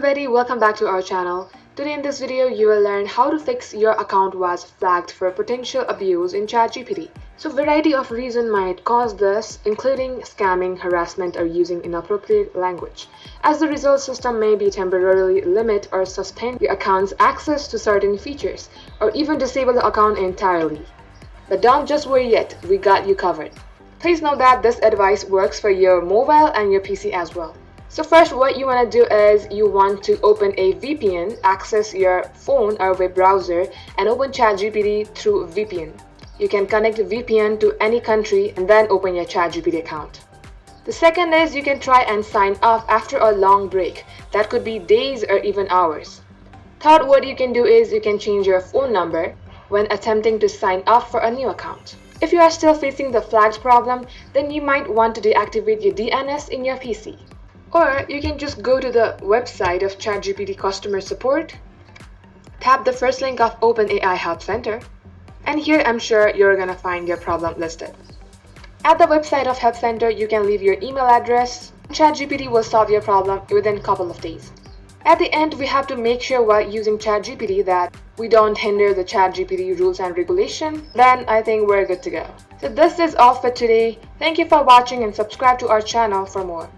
everybody, welcome back to our channel. Today in this video, you will learn how to fix your account was flagged for potential abuse in ChatGPT. So variety of reasons might cause this, including scamming, harassment, or using inappropriate language. As the result, system may be temporarily limit or suspend your account's access to certain features, or even disable the account entirely. But don't just worry yet, we got you covered. Please note that this advice works for your mobile and your PC as well. So first, what you want to do is you want to open a VPN, access your phone or web browser, and open ChatGPT through VPN. You can connect VPN to any country and then open your ChatGPT account. The second is you can try and sign off after a long break. That could be days or even hours. Third, what you can do is you can change your phone number when attempting to sign off for a new account. If you are still facing the flagged problem, then you might want to deactivate your DNS in your PC. Or you can just go to the website of ChatGPT customer support, tap the first link of OpenAI Help Center, and here I'm sure you're gonna find your problem listed. At the website of Help Center, you can leave your email address. ChatGPT will solve your problem within a couple of days. At the end, we have to make sure while using ChatGPT that we don't hinder the ChatGPT rules and regulation. Then I think we're good to go. So this is all for today. Thank you for watching and subscribe to our channel for more.